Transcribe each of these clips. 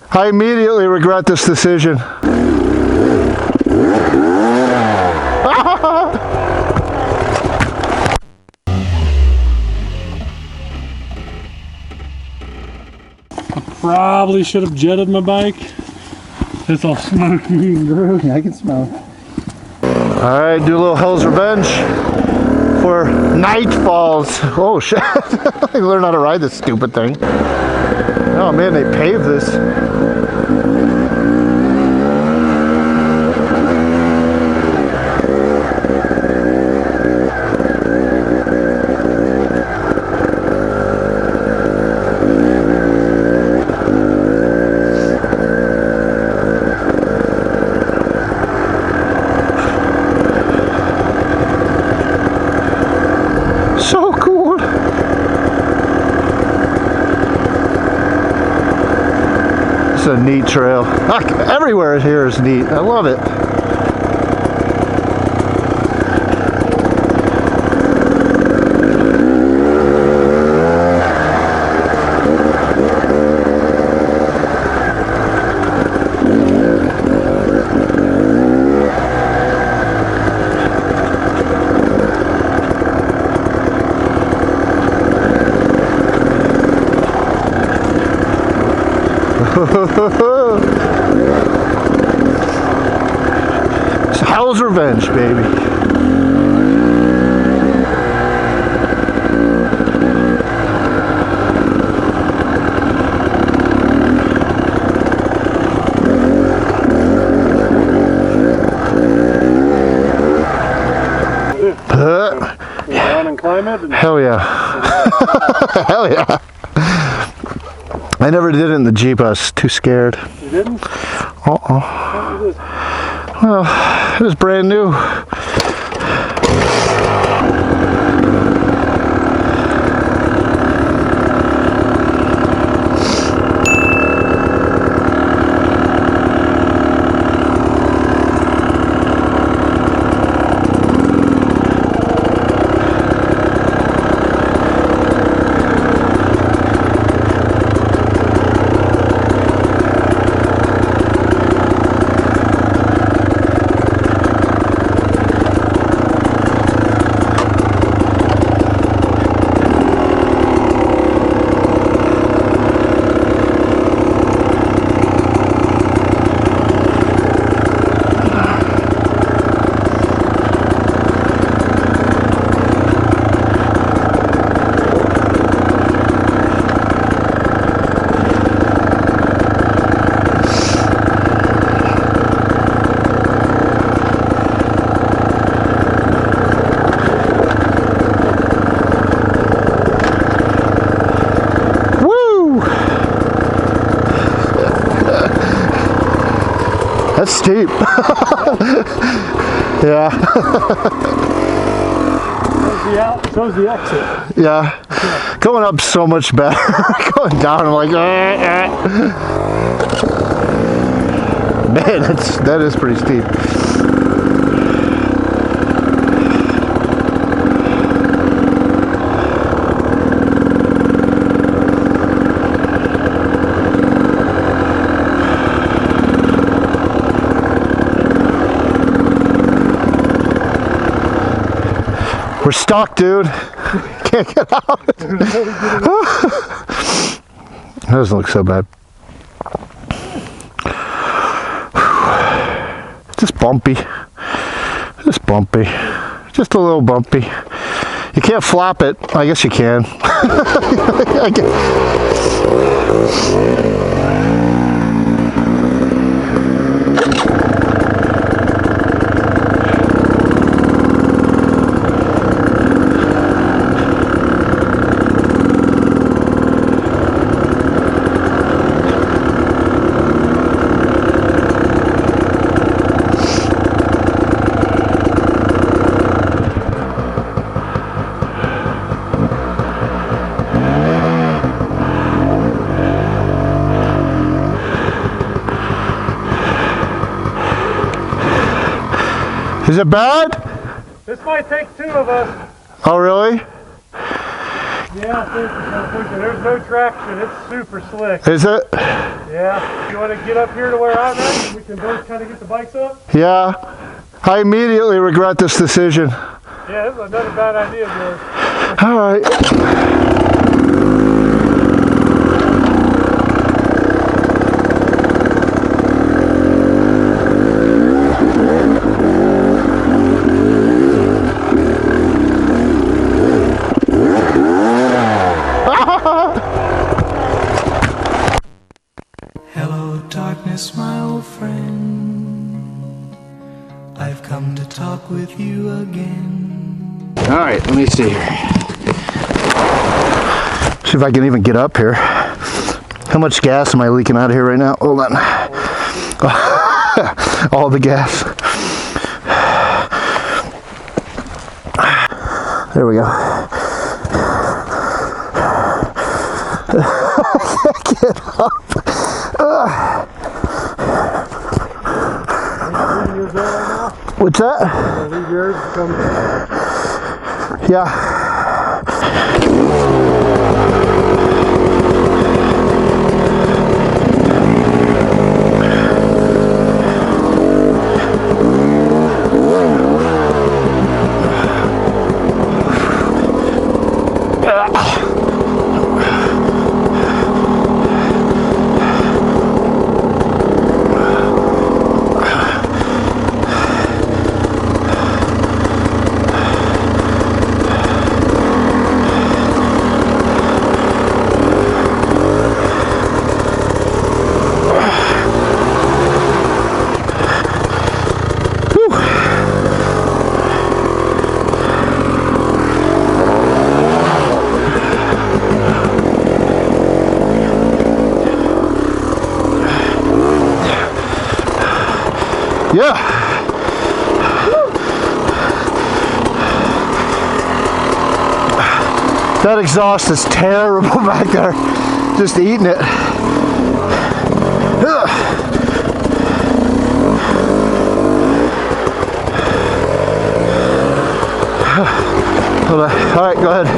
I immediately regret this decision. Probably should have jetted my bike. It's all smoky and groovy. I can smell it. Alright, do a little Hell's Revenge for night falls. Oh shit. I learned how to ride this stupid thing. Oh man, they paved this. So cool. It's a neat trail. Everywhere here is neat. I love it. It's Hell's Revenge, baby. Go down and climb it. Hell yeah. Hell yeah. I never did it in the Jeep. I was too scared. You didn't? Uh-oh. Well, it was brand new. That's steep. Yeah. Shows the exit. Yeah. Going up so much better. Going down, I'm like, Man, that is pretty steep. We're stuck, dude. Can't get out. That doesn't look so bad. Just bumpy. Just bumpy. Just a little bumpy. You can't flop it. I guess you can. Is it bad? This might take two of us. Oh, really? Yeah, I think it's gonna push it. There's no traction. It's super slick. Is it? Yeah. You want to get up here to where I'm at and we can both kind of get the bikes up? Yeah. I immediately regret this decision. Yeah, this is another bad idea, George. All right. Hello, darkness, my old friend. I've come to talk with you again. All right, let me see here. See if I can even get up here. How much gas am I leaking out of here right now? Hold on. All the gas. There we go. I can't get up. What's that? Yeah. Yeah. That exhaust is terrible back there. Just eating it. Hold on. All right, go ahead.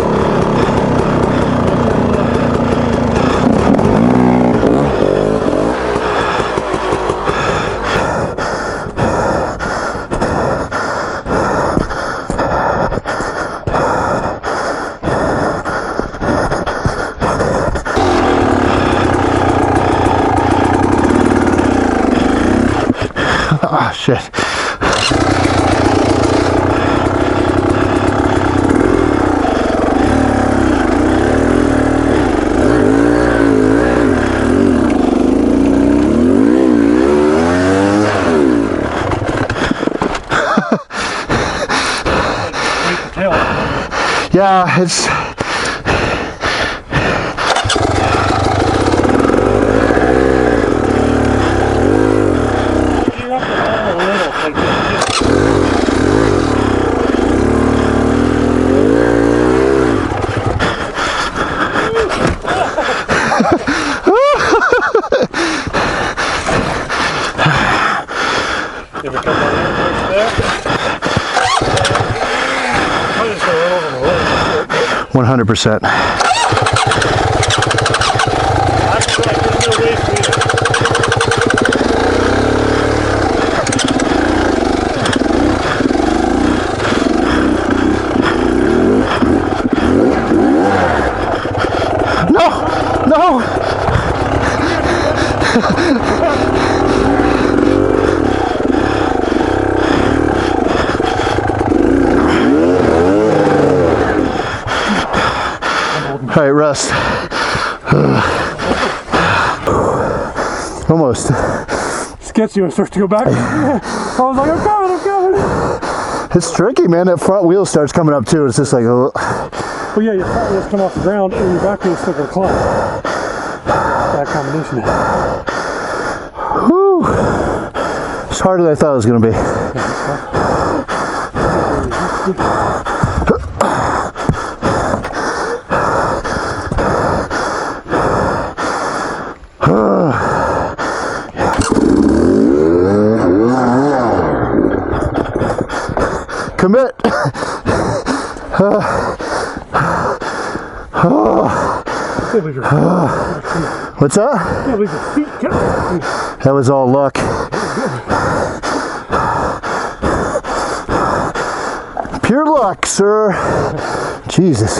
Ah, shit. Yeah, it's... Give it a couple of minutes there. 100%. No! No! All right, rest. Almost. Sketchy when it starts to go back. I was like, I'm coming. It's tricky, man. That front wheel starts coming up too. It's just like, oh. Well, yeah, your front wheels come off the ground and your back wheels still go climb. Bad combination. Whew. It's harder than I thought it was going to be. Commit. What's that? That was all luck. Pure luck, sir. Jesus.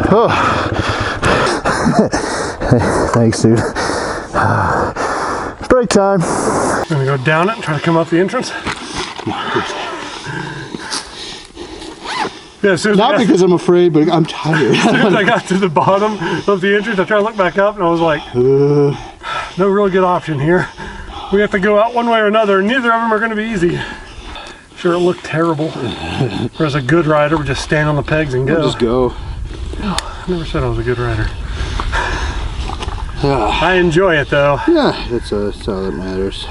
Oh. Thanks, dude. Break time. I'm gonna go down it and try to come up the entrance. Yeah, as soon as Not because I'm afraid, but I'm tired. as soon as I got to the bottom of the entrance, I tried to look back up and I was like, no real good option here. We have to go out one way or another, and neither of them are gonna be easy. Sure, it looked terrible. Whereas a good rider would just stand on the pegs and go. We'll just go. I never said I was a good rider. I enjoy it though. Yeah, that's all that matters.